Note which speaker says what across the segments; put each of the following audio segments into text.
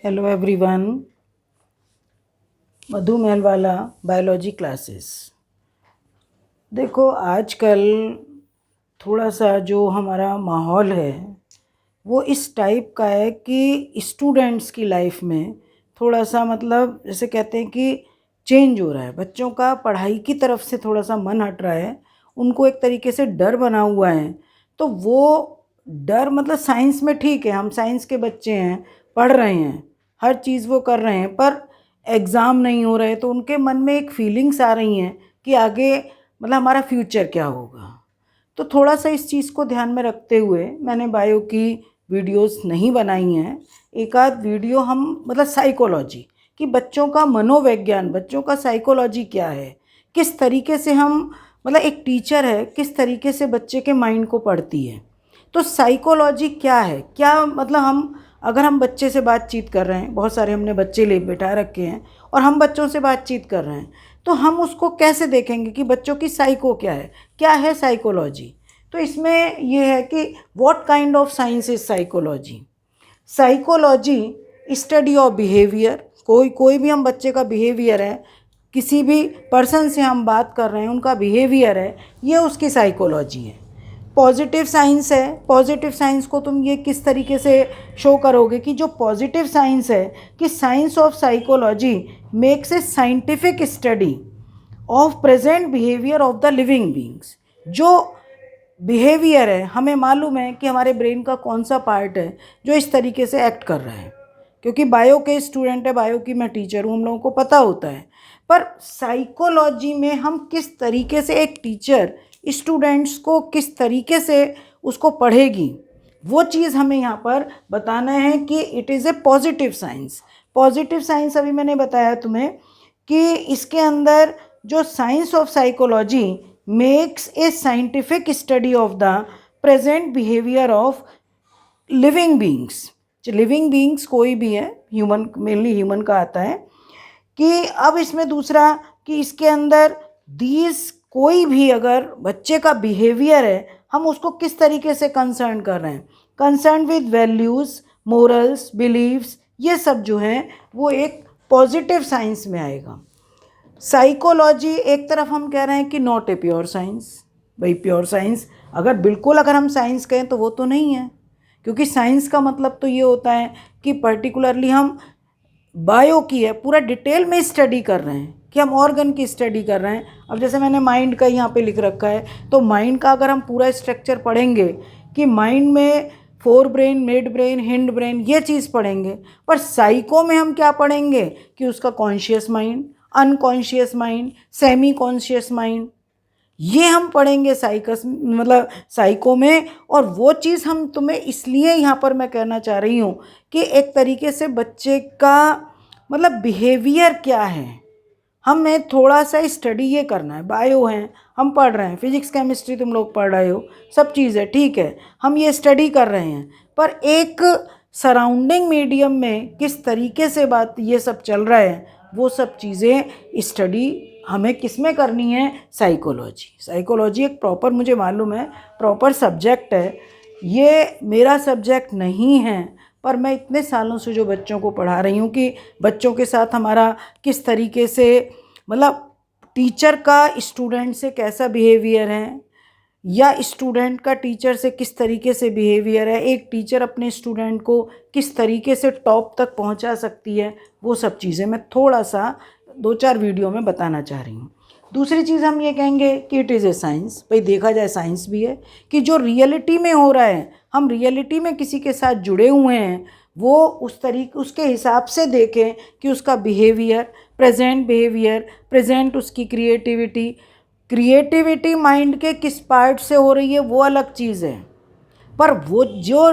Speaker 1: Hello everyone, मधु मेलवाला biology classes. देखो, आजकल थोड़ा सा जो हमारा माहौल है वो इस टाइप का है कि स्टूडेंट्स की लाइफ में थोड़ा सा जैसे कहते हैं कि चेंज हो रहा है। बच्चों का पढ़ाई की तरफ से थोड़ा सा मन हट रहा है, उनको एक तरीके से डर बना हुआ है। तो वो डर साइंस में ठीक है, हम साइंस के बच्चे हैं, पढ़ रहे हैं, हर चीज़ वो कर रहे हैं, पर एग्ज़ाम नहीं हो रहे तो उनके मन में एक फीलिंग्स आ रही हैं कि आगे हमारा फ्यूचर क्या होगा। तो थोड़ा सा इस चीज़ को ध्यान में रखते हुए मैंने बायो की वीडियोस नहीं बनाई हैं। एक आध वीडियो हम साइकोलॉजी कि बच्चों का मनोविज्ञान, बच्चों का साइकोलॉजी क्या है, किस तरीके से हम एक टीचर है किस तरीके से बच्चे के माइंड को पढ़ती है। तो साइकोलॉजी क्या है, क्या हम अगर हम बच्चे से बातचीत कर रहे हैं, बहुत सारे हमने बच्चे ले बैठा रखे हैं और हम बच्चों से बातचीत कर रहे हैं, तो हम उसको कैसे देखेंगे कि बच्चों की साइको क्या है साइकोलॉजी। तो इसमें ये है कि what kind of science is psychology. Psychology study of behaviour. कोई भी हम बच्चे का बिहेवियर है, किसी भी पर्सन से हम बात कर रहे हैं, उनका बिहेवियर है, ये उसकी साइकोलॉजी है। पॉजिटिव साइंस है, पॉजिटिव साइंस को तुम ये किस तरीके से शो करोगे कि जो पॉजिटिव साइंस है कि science of psychology makes a scientific study of present behaviour of the living beings. जो बिहेवियर है, हमें मालूम है कि हमारे ब्रेन का कौन सा पार्ट है जो इस तरीके से एक्ट कर रहा है, क्योंकि बायो के स्टूडेंट है, बायो की मैं टीचर हूँ, हम लोगों को पता होता है। पर साइकोलॉजी में हम किस तरीके से एक टीचर स्टूडेंट्स को किस तरीके से उसको पढ़ेगी, वो चीज़ हमें यहाँ पर बताना है कि it is a positive science. Positive science अभी मैंने बताया तुम्हें कि इसके अंदर जो science of psychology makes a scientific study of the present behaviour of living beings. Living beings कोई भी है, ह्यूमन, मेनली ह्यूमन का आता है। कि अब इसमें दूसरा कि इसके अंदर दीज कोई भी अगर बच्चे का बिहेवियर है, हम उसको किस तरीके से कंसर्न कर रहे हैं, concern with values, morals, beliefs, ये सब जो हैं वो एक पॉजिटिव साइंस में आएगा। साइकोलॉजी एक तरफ हम कह रहे हैं कि नॉट ए प्योर साइंस। भाई प्योर साइंस अगर हम साइंस कहें तो वो तो नहीं है, क्योंकि साइंस का मतलब तो ये होता है कि पर्टिकुलरली हम बायो की है पूरा डिटेल में स्टडी कर रहे हैं, कि हम ऑर्गन की स्टडी कर रहे हैं। अब जैसे मैंने माइंड का यहाँ पे लिख रखा है, तो माइंड का अगर हम पूरा स्ट्रक्चर पढ़ेंगे कि माइंड में fore brain, mid brain, hind brain, ये चीज़ पढ़ेंगे। पर साइको में हम क्या पढ़ेंगे कि उसका conscious mind, unconscious mind, semi conscious mind, ये हम पढ़ेंगे साइको में। और वो चीज़ हम तुम्हें इसलिए यहाँ पर मैं कहना चाह रही हूँ कि एक तरीके से बच्चे का बिहेवियर क्या है, हमें थोड़ा सा स्टडी ये करना है। बायो हैं, हम पढ़ रहे हैं, फिजिक्स केमिस्ट्री तुम लोग पढ़ रहे हो, सब चीज़ ठीक है, हम ये स्टडी कर रहे हैं, पर एक सराउंडिंग मीडियम में किस तरीके से बात ये सब चल रहा है, वो सब चीज़ें स्टडी हमें किस में करनी है, साइकोलॉजी। साइकोलॉजी एक प्रॉपर, मुझे मालूम है, प्रॉपर सब्जेक्ट है। ये मेरा सब्जेक्ट नहीं है, पर मैं इतने सालों से जो बच्चों को पढ़ा रही हूँ कि बच्चों के साथ हमारा किस तरीके से टीचर का स्टूडेंट से कैसा बिहेवियर है, या स्टूडेंट का टीचर से किस तरीके से बिहेवियर है, एक टीचर अपने स्टूडेंट को किस तरीके से टॉप तक पहुंचा सकती है, वो सब चीज़ें मैं थोड़ा सा 2-4 वीडियो में बताना चाह रही हूँ। दूसरी चीज़ हम ये कहेंगे कि इट इज़ ए साइंस। भाई देखा जाए साइंस भी है कि जो रियलिटी में हो रहा है, हम रियलिटी में किसी के साथ जुड़े हुए हैं, वो उस तरीके उसके हिसाब से देखें कि उसका बिहेवियर, प्रेजेंट उसकी क्रिएटिविटी माइंड के किस पार्ट से हो रही है, वो अलग चीज़ है। पर वो जो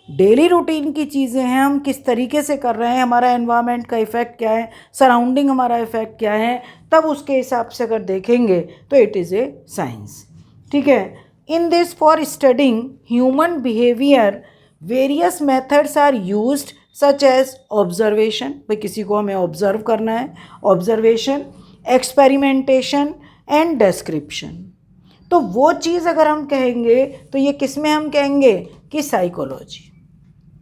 Speaker 1: डेली रूटीन की चीज़ें हैं, हम किस तरीके से कर रहे हैं, हमारा एनवायरनमेंट का इफ़ेक्ट क्या है, सराउंडिंग हमारा इफ़ेक्ट क्या है, तब उसके हिसाब से अगर देखेंगे तो इट इज़ ए साइंस। ठीक है। In this for studying human behaviour various methods are used such as observation. भाई किसी को हमें ऑब्जर्व करना है, ऑब्जर्वेशन, एक्सपेरिमेंटेशन एंड डिस्क्रिप्शन। तो वो चीज़ अगर हम कहेंगे तो ये किस में हम कहेंगे कि साइकोलॉजी।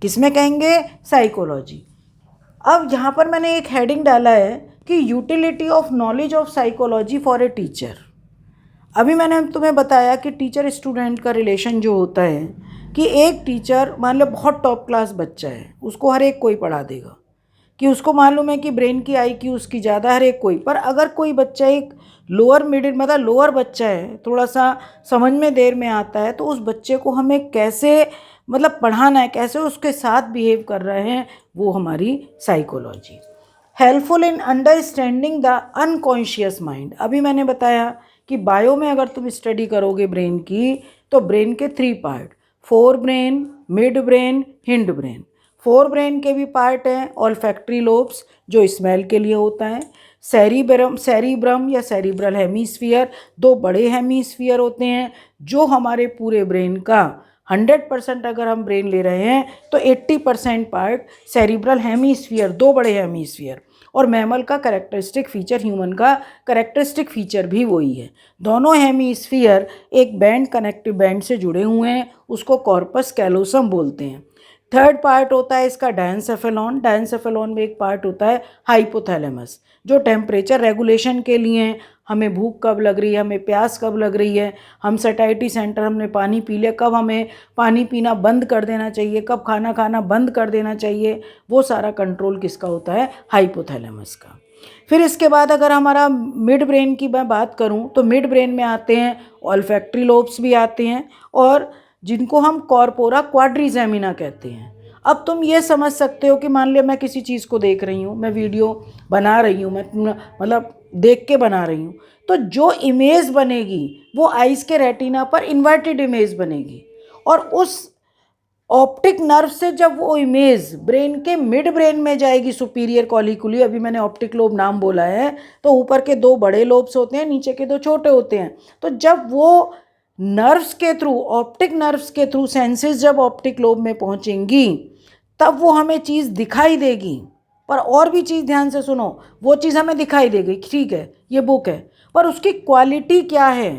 Speaker 1: किस में कहेंगे, साइकोलॉजी। अब यहाँ पर मैंने एक हेडिंग डाला है कि utility of knowledge of psychology for a teacher. अभी मैंने तुम्हें बताया कि टीचर स्टूडेंट का रिलेशन जो होता है कि एक टीचर मान लो बहुत टॉप क्लास बच्चा है, उसको हर एक कोई पढ़ा देगा, कि उसको मालूम है कि ब्रेन की IQ उसकी ज़्यादा, हर एक कोई। पर अगर कोई बच्चा एक लोअर मिडिल मतलब लोअर बच्चा है, थोड़ा सा समझ में देर में आता है, तो उस बच्चे को हमें कैसे मतलब पढ़ाना है, कैसे उसके साथ बिहेव कर रहे हैं, वो हमारी psychology. Helpful in understanding the unconscious mind. अभी मैंने बताया कि बायो में अगर तुम स्टडी करोगे ब्रेन की, तो ब्रेन के 3 part, fore brain, mid brain, hind brain. Fore brain के भी पार्ट हैं, ऑल्फैक्टरी लोब्स जो स्मेल के लिए होता है, सेरिब्रम या सेरिब्रल हेमीस्फीयर, 2 बड़े हेमीस्फीयर होते हैं जो हमारे पूरे ब्रेन का 100% अगर हम ब्रेन ले रहे हैं तो 80% पार्ट सेरिब्रल हेमीस्फीयर, 2 बड़े हेमीस्फीयर। और मैमल का कैरेक्टरिस्टिक फीचर, ह्यूमन का कैरेक्टरिस्टिक फीचर भी वही है। दोनों हेमीस्फीयर एक बैंड, कनेक्टिव बैंड से जुड़े हुए हैं, उसको कॉर्पस कैलोसम बोलते हैं। थर्ड पार्ट होता है इसका डायंसेफेलॉन। डायंसेफेलॉन में एक पार्ट होता है हाइपोथैलेमस, जो टेम्परेचर रेगुलेशन के लिए, हमें भूख कब लग रही है, हमें प्यास कब लग रही है, हम सैटिस्फैक्टरी सेंटर, हमने पानी पी लिया, कब हमें पानी पीना बंद कर देना चाहिए, कब खाना खाना बंद कर देना चाहिए, वो सारा कंट्रोल किसका होता है, हाइपोथैलेमस का। फिर इसके बाद अगर हमारा मिड ब्रेन की मैं बात करूं तो मिड ब्रेन में आते हैं ऑल्फैक्टरी लोब्स भी आते हैं, और जिनको हम कॉर्पोरा क्वाड्रिजेमिना कहते हैं। अब तुम ये समझ सकते हो कि मान लिया मैं किसी चीज़ को देख रही हूँ, मैं वीडियो बना रही हूँ, मैं मतलब देख के बना रही हूँ, तो जो इमेज बनेगी वो आइज़ के रेटिना पर इन्वर्टेड इमेज बनेगी, और उस ऑप्टिक नर्व से जब वो इमेज ब्रेन के मिड ब्रेन में जाएगी, सुपीरियर कॉलिकुली, अभी मैंने ऑप्टिक लोब नाम बोला है, तो ऊपर के 2 बड़े लोब्स होते हैं, नीचे के 2 छोटे होते हैं। तो जब वो नर्व्स के थ्रू, ऑप्टिक नर्व्स के थ्रू सेंसेस जब ऑप्टिक लोब में पहुंचेंगी, तब वो हमें चीज़ दिखाई देगी। पर और भी चीज़ ध्यान से सुनो, वो चीज़ हमें दिखाई देगी, ठीक है ये बुक है, पर उसकी क्वालिटी क्या है,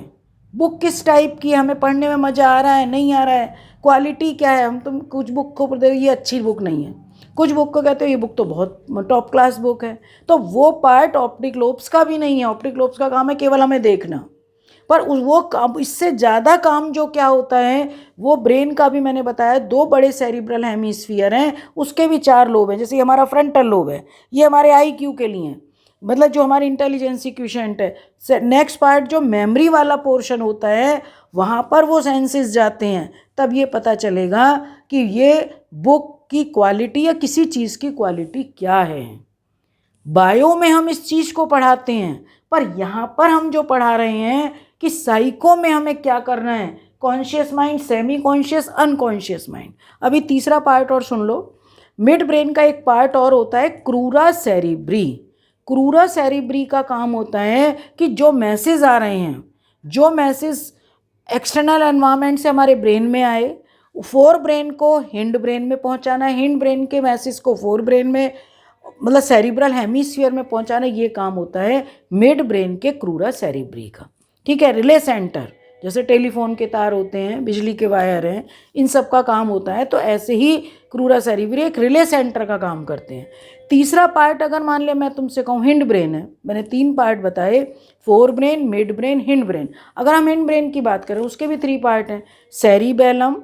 Speaker 1: बुक किस टाइप की है, हमें पढ़ने में मज़ा आ रहा है नहीं आ रहा है, क्वालिटी क्या है। हम तुम कुछ बुक को देखो ये अच्छी बुक नहीं है, कुछ बुक को कहते हो ये बुक तो बहुत टॉप क्लास बुक है, तो वो पार्ट ऑप्टिक लोब्स का भी नहीं है। ऑप्टिक लोब्स का काम है केवल हमें देखना, पर वो काम, इससे ज़्यादा काम जो क्या होता है, वो ब्रेन का भी मैंने बताया 2 बड़े सेरिब्रल हेमीस्फीयर हैं, उसके भी 4 लोब हैं। जैसे हमारा फ्रंटल लोब है, ये हमारे IQ के लिए, मतलब जो हमारी इंटेलिजेंसी क्वेशंट है। नेक्स्ट पार्ट जो मेमोरी वाला पोर्शन होता है, वहाँ पर वो सेंसेस जाते हैं, तब ये पता चलेगा कि ये बुक की क्वालिटी या किसी चीज़ की क्वालिटी क्या है। बायो में हम इस चीज़ को पढ़ाते हैं, पर यहाँ पर हम जो पढ़ा रहे हैं कि साइको में हमें क्या करना है, conscious mind, semi conscious, unconscious mind. अभी तीसरा पार्ट और सुन लो, मिड ब्रेन का एक पार्ट और होता है क्रूरा सेरिब्री। क्रूरा सेरिब्री का काम होता है कि जो मैसेज आ रहे हैं, जो मैसेज एक्सटर्नल एनवायरनमेंट से हमारे ब्रेन में आए, फोर ब्रेन को हिंड ब्रेन में पहुंचाना है, हिंड ब्रेन के मैसेज को फोर ब्रेन में मतलब सेरिब्रल हेमीस्फीयर में पहुंचाना, ये काम होता है मिड ब्रेन के क्रूरा सेरिब्री का। ठीक है, रिले सेंटर जैसे टेलीफोन के तार होते हैं, बिजली के वायर हैं, इन सब का काम होता है, तो ऐसे ही क्रूरा सेरिब्री एक रिले सेंटर का काम करते हैं। तीसरा पार्ट अगर मान लिया मैं तुमसे कहूँ हिंड ब्रेन है, मैंने 3 पार्ट बताए, fore brain, mid brain, hind brain. अगर हम हिंड ब्रेन की बात करें उसके भी 3 पार्ट हैं, cerebellum,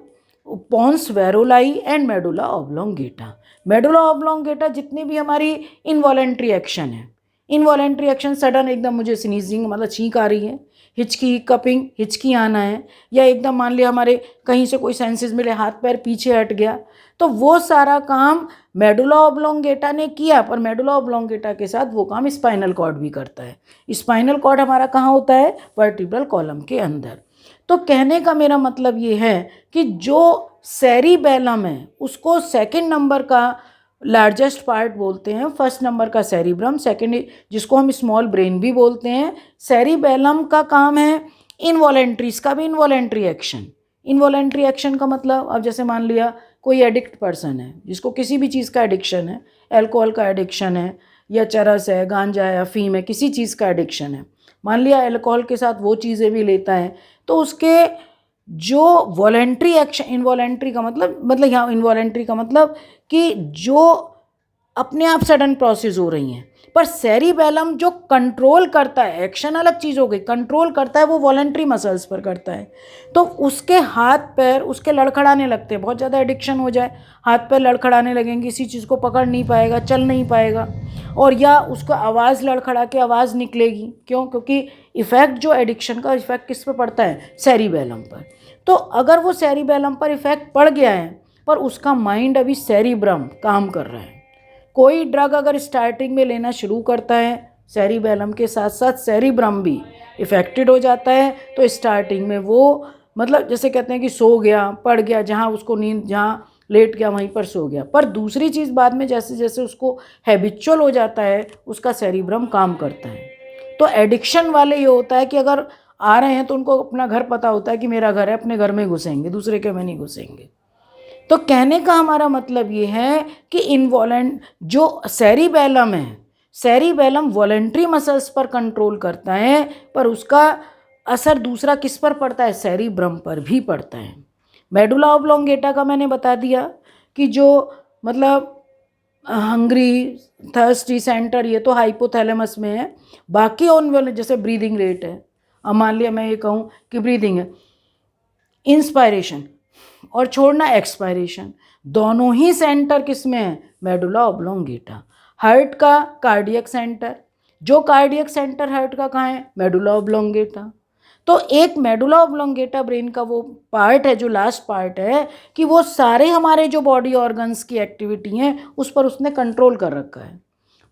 Speaker 1: pons varolii and medulla oblongata. Medulla oblongata जितनी भी हमारी इनवॉलेंट्री एक्शन है, इनवॉलेंट्री एक्शन सडन एकदम मुझे स्नीजिंग मतलब छींक आ रही है, हिचकी, कपिंग, हिचकी आना है, या एकदम मान लिया हमारे कहीं से कोई सेंसेस मिले, हाथ पैर पीछे हट गया, तो वो सारा काम मेडुला ऑब्लोंगेटा ने किया। पर मेडुला ऑब्लोंगेटा के साथ वो काम स्पाइनल कॉर्ड भी करता है। स्पाइनल कॉर्ड हमारा कहाँ होता है, वर्टिब्रल कॉलम के अंदर। तो कहने का मेरा मतलब ये है कि जो सेरिबेलम है उसको सेकंड नंबर का लार्जेस्ट पार्ट बोलते हैं, फर्स्ट नंबर का सेरिब्रम, सेकंड जिसको हम स्मॉल ब्रेन भी बोलते हैं। सेरिबेलम का काम है इनवॉलेंट्री, इसका भी इनवॉलेंट्री एक्शन। इनवॉलेंट्री एक्शन का मतलब, अब जैसे मान लिया कोई एडिक्ट पर्सन है जिसको किसी भी चीज़ का एडिक्शन है, एल्कोहल का एडिक्शन है या चरस है, गांजा है, अफीम है, किसी चीज़ का एडिक्शन है, मान लिया एल्कोहल के साथ वो चीज़ें भी लेता है, तो उसके जो वॉलेंट्री एक्शन, इनवॉलेंट्री का मतलब यहाँ इनवॉलेंट्री का मतलब कि जो अपने आप सडन प्रोसेस हो रही हैं। पर सेरिबेलम जो कंट्रोल करता है, एक्शन अलग चीज़ हो गई, कंट्रोल करता है वो वॉलंटरी मसल्स पर करता है। तो उसके हाथ पैर उसके लड़खड़ाने लगते हैं, बहुत ज़्यादा एडिक्शन हो जाए, हाथ पैर लड़खड़ाने लगेंगे, किसी चीज़ को पकड़ नहीं पाएगा, चल नहीं पाएगा, और या उसको आवाज़ लड़खड़ा के आवाज़ निकलेगी। क्यों? क्योंकि इफ़ेक्ट जो एडिक्शन का इफ़ेक्ट किस पर पड़ता है? सेरिबेलम पर। तो अगर वो सेरिबेलम पर इफ़ेक्ट पड़ गया है पर उसका माइंड अभी सेरिब्रम काम कर रहा है। कोई ड्रग अगर स्टार्टिंग में लेना शुरू करता है, सेरिबेलम के साथ साथ सेरिब्रम भी इफ़ेक्टेड हो जाता है, तो स्टार्टिंग में वो मतलब जैसे कहते हैं कि सो गया, पड़ गया, जहाँ उसको नींद, जहाँ लेट गया वहीं पर सो गया। पर दूसरी चीज़ बाद में जैसे जैसे उसको हैबिचुअल हो जाता है, उसका सेरिब्रम काम करता है। तो एडिक्शन वाले ये होता है कि अगर आ रहे हैं तो उनको अपना घर पता होता है कि मेरा घर है, अपने घर में घुसेंगे, दूसरे के में नहीं घुसेंगे। तो कहने का हमारा मतलब ये है कि इनवॉलेंट जो सेरिबेलम है, सेरिबेलम वॉलेंट्री मसल्स पर कंट्रोल करता है, पर उसका असर दूसरा किस पर पड़ता है? सेरिब्रम पर भी पड़ता है। मेडुला ऑब्लोंगेटा का मैंने बता दिया कि जो मतलब हंग्री, थर्स्टी सेंटर, ये तो हाइपोथैलेमस में है। बाकी ऑन वाले जैसे ब्रीदिंग रेट है, अब मान लिया मैं ये कहूँ कि ब्रीदिंग है, इंस्पायरेशन और छोड़ना एक्सपायरेशन, दोनों ही सेंटर किस में है? Medulla oblongata. हार्ट का कार्डियक सेंटर, जो कार्डियक सेंटर हार्ट का कहाँ है? Medulla oblongata. तो एक मेडुला ऑब्लोंगेटा ब्रेन का वो पार्ट है, जो लास्ट पार्ट है, कि वो सारे हमारे जो बॉडी ऑर्गन्स की एक्टिविटी हैं उस पर उसने कंट्रोल कर रखा है।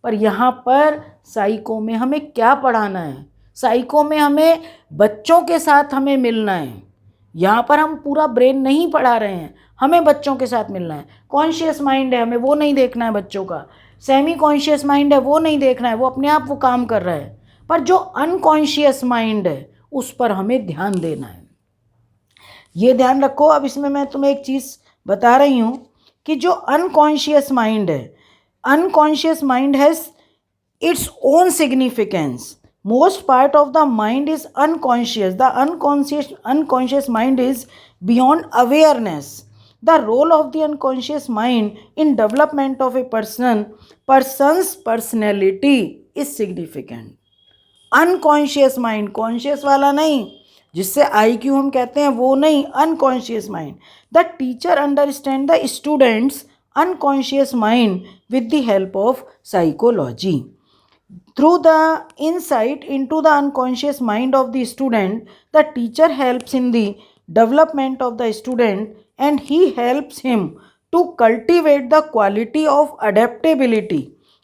Speaker 1: पर यहाँ पर साइको में हमें क्या पढ़ाना है? साइको में हमें बच्चों के साथ हमें मिलना है। यहाँ पर हम पूरा ब्रेन नहीं पढ़ा रहे हैं, हमें बच्चों के साथ मिलना है। कॉन्शियस माइंड है, हमें वो नहीं देखना है बच्चों का। सेमी कॉन्शियस माइंड है, वो नहीं देखना है, वो अपने आप वो काम कर रहा है। पर जो अनकॉन्शियस माइंड है उस पर हमें ध्यान देना है। ये ध्यान रखो। अब इसमें मैं तुम्हें एक चीज़ बता रही हूँ कि जो अनकॉन्शियस माइंड है, unconscious mind has its own significance. Most part of the mind is unconscious. The unconscious mind is beyond awareness. The role of the unconscious mind in development of a person's personality is significant. Unconscious mind, conscious वाला नहीं, जिससे IQ हम कहते हैं वो नहीं, unconscious mind. The teacher understand the students unconscious mind with the help of psychology. Through the insight into the unconscious mind of the student, the teacher helps in the development of the student, and he helps him to cultivate the quality of adaptability.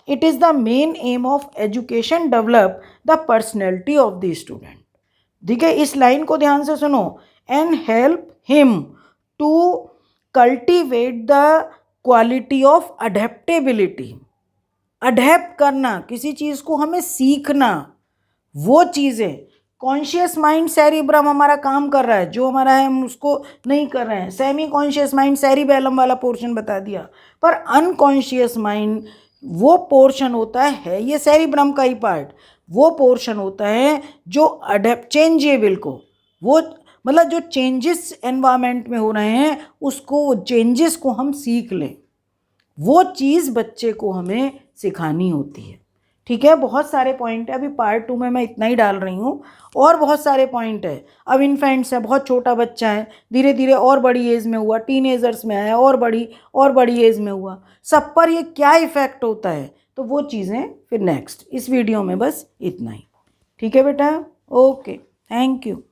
Speaker 1: It is the main aim of education, develop the personality of the student. ठीक है, इस line को ध्यान से सुनो। And help him to cultivate the quality of adaptability. Adapt करना, किसी चीज़ को हमें सीखना, वो चीज़ें। कॉन्शियस माइंड सेरिब्रम हमारा काम कर रहा है, जो हमारा है हम उसको नहीं कर रहे हैं। सेमी कॉन्शियस माइंड सेरिबेलम वाला पोर्शन बता दिया। पर अनकॉन्शियस माइंड वो पोर्शन होता है, ये सेरिब्रम का ही पार्ट, वो पोर्शन होता है जो अडेप्ट चेंजेबल को, वो मतलब जो चेंजेस एनवायरनमेंट में हो रहे हैं उसको, वो चेंजेस को हम सीख लें, वो चीज़ बच्चे को हमें सिखानी होती है। ठीक है, बहुत सारे पॉइंट है। अभी पार्ट 2 में मैं इतना ही डाल रही हूँ, और बहुत सारे पॉइंट है। अब इन्फेंट्स है, बहुत छोटा बच्चा है, धीरे धीरे और बड़ी एज में हुआ, टीनेजर्स में आया, और बड़ी एज में हुआ, सब पर ये क्या इफ़ेक्ट होता है, तो वो चीज़ें फिर नेक्स्ट इस वीडियो में बस इतना ही। ठीक है बेटा, ओके, थैंक यू।